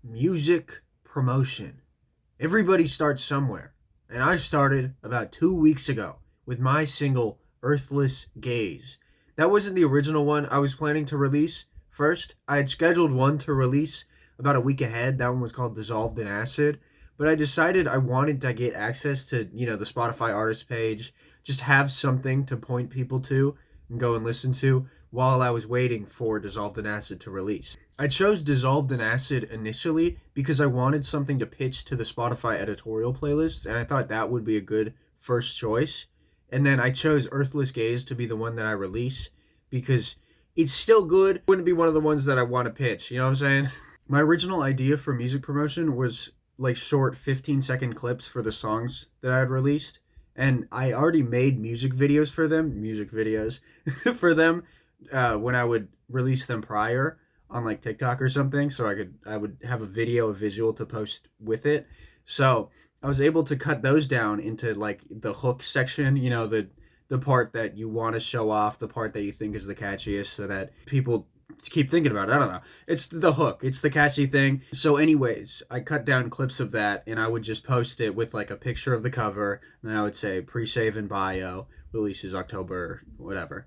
Music promotion. Everybody starts somewhere. And I started about 2 weeks ago with my single, Earthless Gaze. That wasn't the original one I was planning to release first. I had scheduled one to release about a week ahead. That one was called Dissolved in Acid. But I decided I wanted to get access to, the Spotify artist page, just have something to point people to and go and listen to while I was waiting for Dissolved in Acid to release. I chose Dissolved in Acid initially because I wanted something to pitch to the Spotify editorial playlist, and I thought that would be a good first choice. And then I chose Earthless Gaze to be the one that I release because it's still good. It wouldn't be one of the ones that I want to pitch, you know what I'm saying? My original idea for music promotion was like short 15-second clips for the songs that I had released. And I already made music videos for them when I would release them prior on like TikTok or something. So I would have a visual to post with it. So I was able to cut those down into like the hook section, the part that you want to show off, the part that you think is the catchiest so that people keep thinking about it. I don't know. It's the hook. It's the catchy thing. So anyways, I cut down clips of that and I would just post it with like a picture of the cover. And then I would say pre-save in bio, releases October, whatever.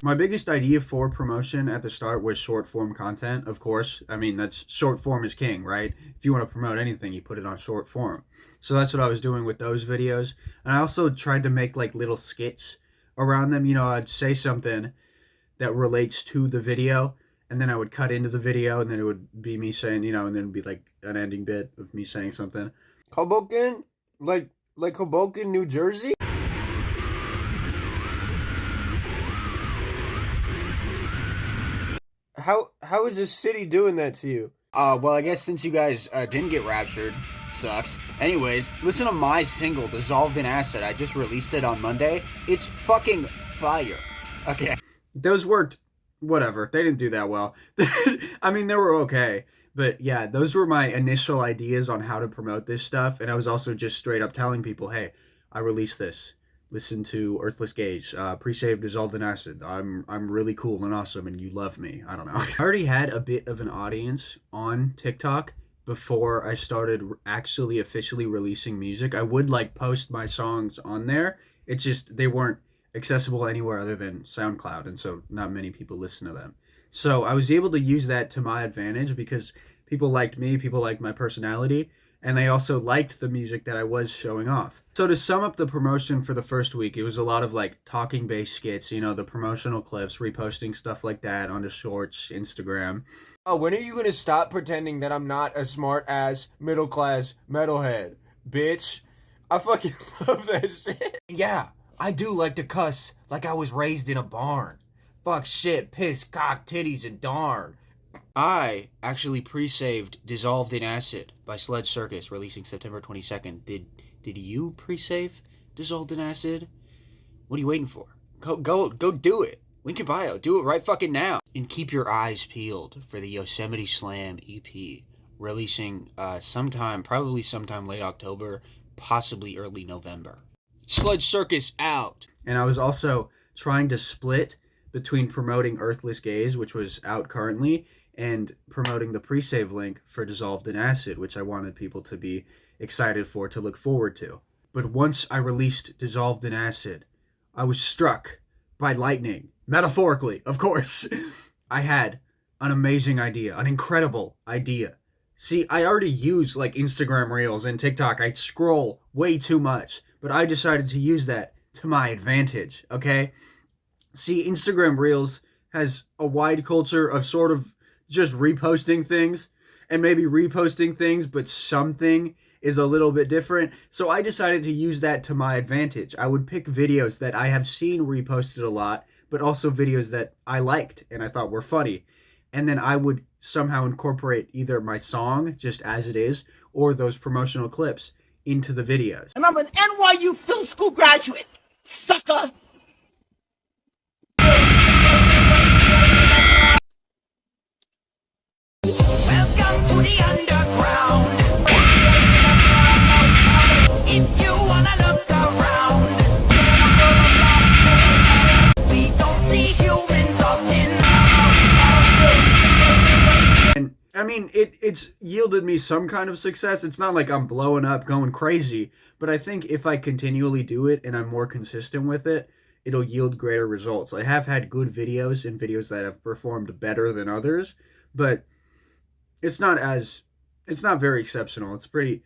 My biggest idea for promotion at the start was short form content, of course. I mean, that's short form is king, right? If you want to promote anything, you put it on short form. So that's what I was doing with those videos. And I also tried to make like little skits around them. I'd say something that relates to the video, and then I would cut into the video, and then it would be me saying, and then it'd be like an ending bit of me saying something. Hoboken? Like Hoboken, New Jersey? How is this city doing that to you? Well, I guess since you guys didn't get raptured, sucks. Anyways, listen to my single, Dissolved in Acid. I just released it on Monday. It's fucking fire. Okay. Those worked, whatever. They didn't do that well. I mean, they were okay. But yeah, those were my initial ideas on how to promote this stuff. And I was also just straight up telling people, hey, I released this. Listen to Earthless Gaze, pre-save Dissolved in Acid. I'm really cool and awesome and you love me. I don't know. I already had a bit of an audience on TikTok before I started actually officially releasing music. I would like post my songs on there. It's just they weren't accessible anywhere other than SoundCloud, and so not many people listen to them. So I was able to use that to my advantage because people liked me, people liked my personality, and they also liked the music that I was showing off. So to sum up the promotion for the first week, it was a lot of like talking-based skits, the promotional clips, reposting stuff like that onto Shorts, Instagram. Oh, when are you gonna stop pretending that I'm not a smart-ass, middle-class metalhead, bitch? I fucking love that shit. Yeah, I do like to cuss like I was raised in a barn. Fuck, shit, piss, cock, titties, and darn. I actually pre-saved Dissolved in Acid by sludgecircus, releasing September 22nd. Did you pre-save Dissolved in Acid? What are you waiting for? Go do it. Link in bio. Do it right fucking now. And keep your eyes peeled for the Yosemite Slam EP, releasing probably sometime late October, possibly early November. Sludgecircus out. And I was also trying to split between promoting Earthless Gaze, which was out currently, and promoting the pre-save link for Dissolved in Acid, which I wanted people to be excited for, to look forward to. But once I released Dissolved in Acid, I was struck by lightning. Metaphorically, of course. I had an amazing idea, an incredible idea. See, I already use like Instagram Reels and TikTok. I scroll way too much, but I decided to use that to my advantage, okay? See, Instagram Reels has a wide culture of sort of just reposting things and maybe reposting things, but something is a little bit different. So I decided to use that to my advantage. I would pick videos that I have seen reposted a lot, but also videos that I liked and I thought were funny. And then I would somehow incorporate either my song just as it is or those promotional clips into the videos. And I'm an NYU film school graduate, sucker! Welcome to the underground. mean, it's yielded me some kind of success. It's not like I'm blowing up, going crazy, but I think if I continually do it and I'm more consistent with it, it'll yield greater results. I have had good videos and videos that have performed better than others, but it's not very exceptional. It's pretty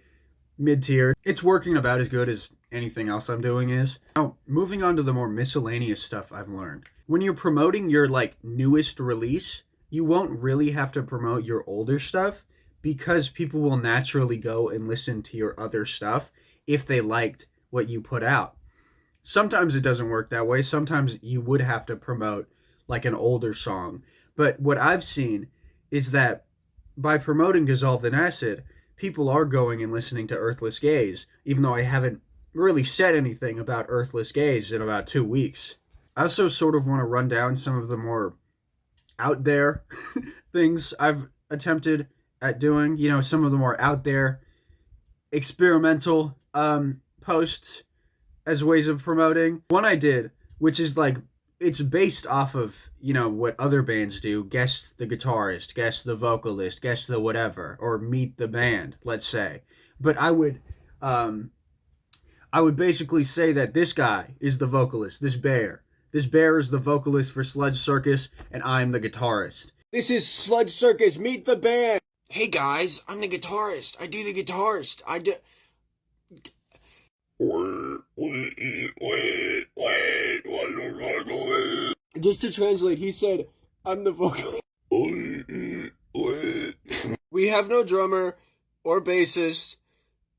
mid-tier. It's working about as good as anything else I'm doing is. Now, moving on to the more miscellaneous stuff I've learned. When you're promoting your newest release, you won't really have to promote your older stuff because people will naturally go and listen to your other stuff if they liked what you put out. Sometimes it doesn't work that way. Sometimes you would have to promote an older song. But what I've seen is that by promoting Dissolved in Acid, people are going and listening to Earthless Gaze, even though I haven't really said anything about Earthless Gaze in about 2 weeks. I also sort of want to run down some of the more out there things I've attempted at doing, some of the more out there experimental posts as ways of promoting. One I did, which is it's based off of, what other bands do. Guess the guitarist, guess the vocalist, guess the whatever, or meet the band, let's say. But I would basically say that this guy is the vocalist, this bear. This bear is the vocalist for Sludge Circus, and I'm the guitarist. This is Sludge Circus, meet the band! Hey guys, I'm the guitarist. I do the guitarist. Just to translate, he said, I'm the vocalist. We have no drummer or bassist.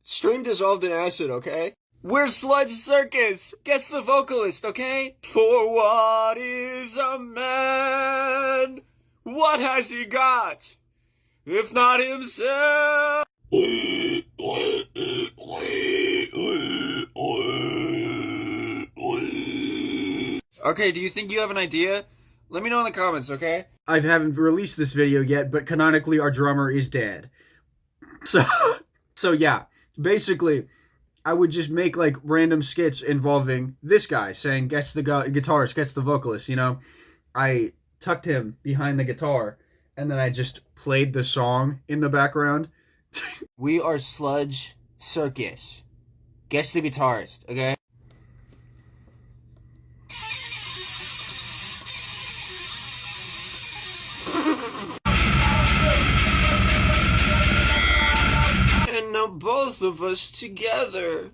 Stream Dissolved in Acid, okay? We're Sludge Circus! Guess the vocalist, okay? For what is a man? What has he got? If not himself? Okay, do you think you have an idea? Let me know in the comments, okay? I haven't released this video yet, but canonically our drummer is dead. So yeah, basically, I would just make random skits involving this guy saying, guess the guitarist, guess the vocalist, I tucked him behind the guitar, and then I just played the song in the background. We are Sludge Circus. Guess the guitarist, okay? And now both of us together.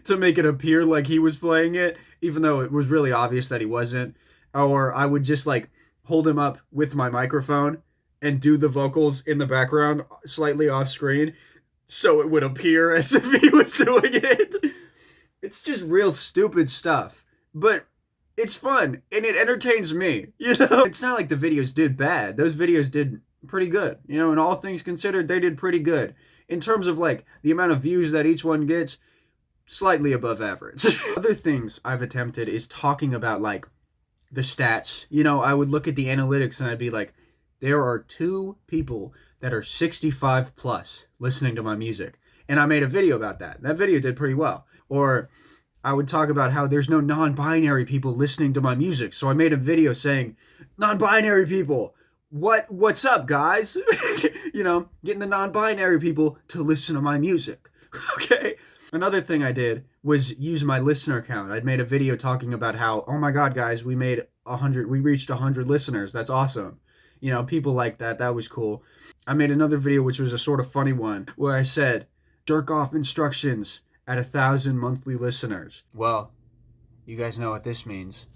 To make it appear like he was playing it, even though it was really obvious that he wasn't. Or I would just hold him up with my microphone and do the vocals in the background slightly off screen so it would appear as if he was doing it. It's just real stupid stuff. But it's fun and it entertains me, It's not like the videos did bad. Those videos did pretty good. In all things considered, they did pretty good. In terms of the amount of views that each one gets, slightly above average. Other things I've attempted is talking about the stats. I would look at the analytics and I'd be like, there are 2 people that are 65 plus listening to my music. And I made a video about that. That video did pretty well. Or I would talk about how there's no non-binary people listening to my music. So I made a video saying, non-binary people, what's up, guys? Getting the non-binary people to listen to my music. Okay? Another thing I did was use my listener count. I'd made a video talking about how, oh my god, guys, we reached 100 listeners. That's awesome. People like that. That was cool. I made another video, which was a sort of funny one, where I said, jerk off instructions at 1,000 monthly listeners. Well, you guys know what this means.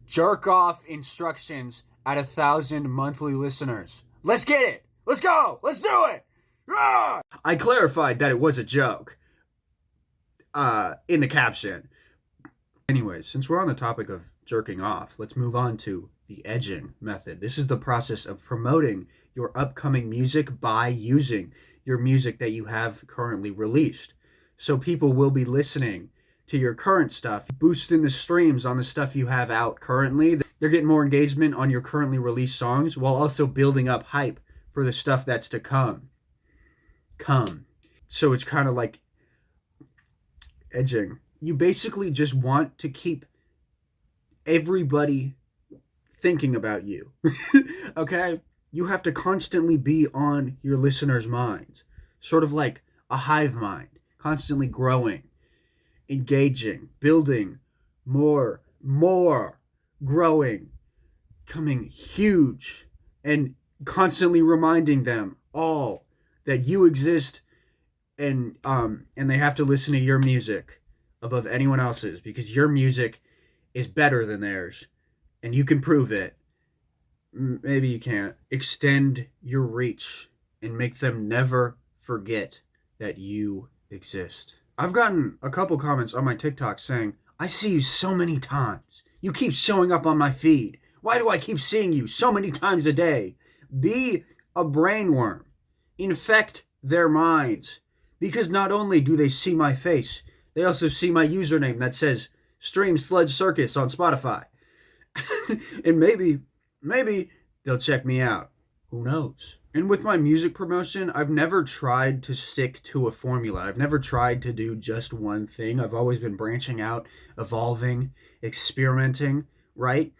Jerk off instructions at 1,000 monthly listeners. Let's get it. Let's go. Let's do it. Ah! I clarified that it was a joke. In the caption. Anyways, since we're on the topic of jerking off, let's move on to the edging method. This is the process of promoting your upcoming music by using your music that you have currently released. So people will be listening to your current stuff, boosting the streams on the stuff you have out currently. They're getting more engagement on your currently released songs while also building up hype for the stuff that's to come. So it's kind of like edging. You basically just want to keep everybody thinking about you. Okay? You have to constantly be on your listeners' minds. Sort of like a hive mind, constantly growing, engaging, building more, growing, becoming huge, and constantly reminding them all that you exist, and they have to listen to your music above anyone else's because your music is better than theirs, and you can prove it. Maybe you can't. Extend your reach and make them never forget that you exist. I've gotten a couple comments on my TikTok saying, I see you so many times. You keep showing up on my feed. Why do I keep seeing you so many times a day? Be a brainworm. Infect their minds. Because not only do they see my face, they also see my username that says Stream sludgecircus on Spotify. And maybe they'll check me out. Who knows? And with my music promotion, I've never tried to stick to a formula. I've never tried to do just one thing. I've always been branching out, evolving, experimenting, right?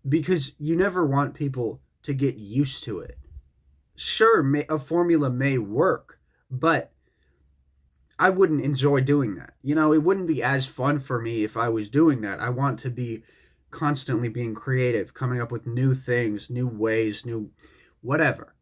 Because you never want people to get used to it. Sure, a formula may work, but I wouldn't enjoy doing that. You know, it wouldn't be as fun for me if I was doing that. I want to be constantly being creative, coming up with new things, new ways, new whatever.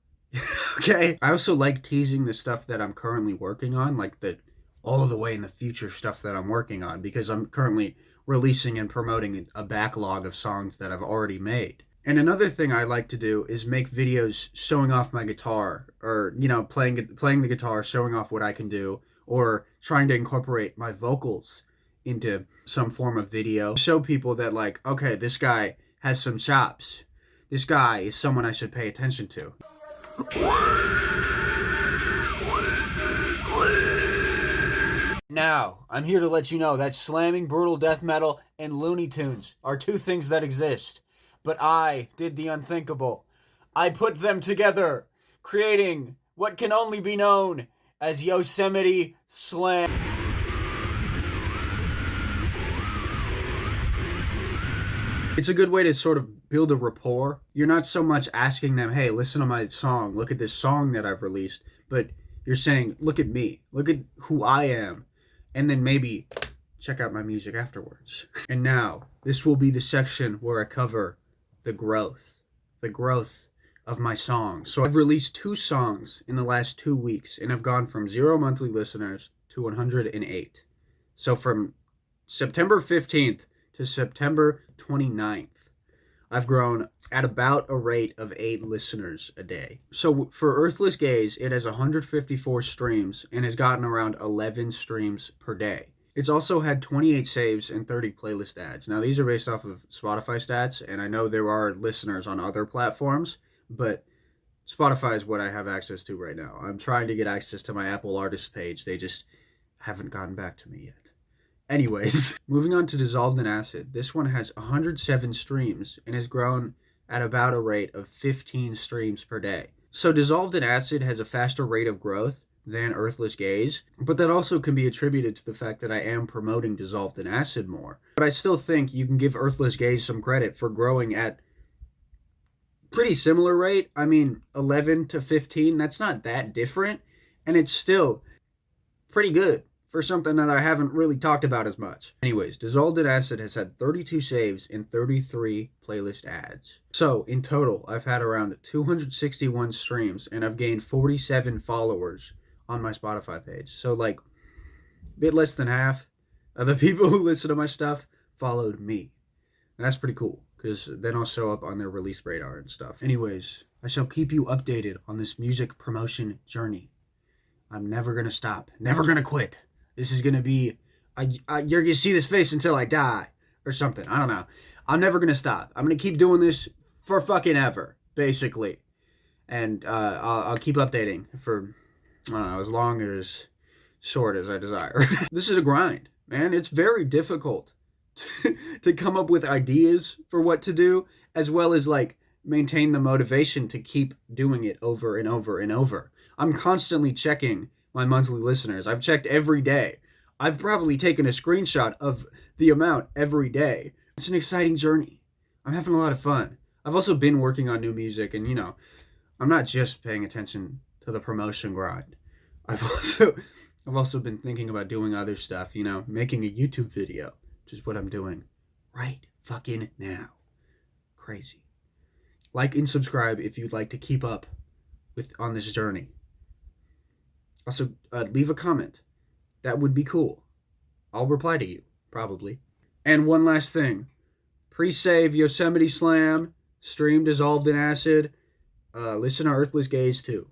Okay? I also like teasing the stuff that I'm currently working on, like the all the way in the future stuff that I'm working on, because I'm currently releasing and promoting a backlog of songs that I've already made. And another thing I like to do is make videos showing off my guitar, or, you know, playing the guitar, showing off what I can do, or trying to incorporate my vocals into some form of video. Show people that, like, okay, this guy has some chops. This guy is someone I should pay attention to. Now, I'm here to let you know that slamming, brutal death metal, and Looney Tunes are two things that exist. But I did the unthinkable. I put them together, creating what can only be known as Yosemite Slam. It's a good way to sort of build a rapport. You're not so much asking them, hey, listen to my song, look at this song that I've released, but you're saying, look at me, look at who I am, and then maybe check out my music afterwards. And now, this will be the section where I cover the growth of my songs. So I've released 2 songs in the last 2 weeks, and I've gone from 0 monthly listeners to 108. So from September 15th to September 29th, I've grown at about a rate of 8 listeners a day. So for Earthless Gaze, it has 154 streams and has gotten around 11 streams per day. It's also had 28 saves and 30 playlist ads. Now, these are based off of Spotify stats, and I know there are listeners on other platforms, but Spotify is what I have access to right now. I'm trying to get access to my Apple Artists page. They just haven't gotten back to me yet. Anyways, moving on to Dissolved in Acid. This one has 107 streams and has grown at about a rate of 15 streams per day. So Dissolved in Acid has a faster rate of growth than Earthless Gaze, but that also can be attributed to the fact that I am promoting Dissolved in Acid more. But I still think you can give Earthless Gaze some credit for growing at pretty similar rate. I mean, 11 to 15, that's not that different, and it's still pretty good for something that I haven't really talked about as much. Anyways, Dissolved in Acid has had 32 saves and 33 playlist ads. So, in total, I've had around 261 streams, and I've gained 47 followers on my Spotify page. So, like, a bit less than half of the people who listen to my stuff followed me. And that's pretty cool, because then I'll show up on their release radar and stuff. Anyways, I shall keep you updated on this music promotion journey. I'm never going to stop. Never going to quit. This is going to be, you're going to see this face until I die, or something. I don't know. I'm never going to stop. I'm going to keep doing this for fucking ever, basically. And I'll keep updating for, I don't know, as long or as short as I desire. This is a grind, man. It's very difficult to come up with ideas for what to do, as well as, like, maintain the motivation to keep doing it over and over and over. I'm constantly checking my monthly listeners. I've checked every day. I've probably taken a screenshot of the amount every day. It's an exciting journey. I'm having a lot of fun. I've also been working on new music, and, you know, I'm not just paying attention to the promotion grind. I've also been thinking about doing other stuff, you know, making a YouTube video, which is what I'm doing right fucking now. Crazy. Like and subscribe if you'd like to keep up on this journey. Also, leave a comment. That would be cool. I'll reply to you, probably. And one last thing. Pre-save Yosemite Slam, stream Dissolved in Acid, listen to Earthless Gaze too.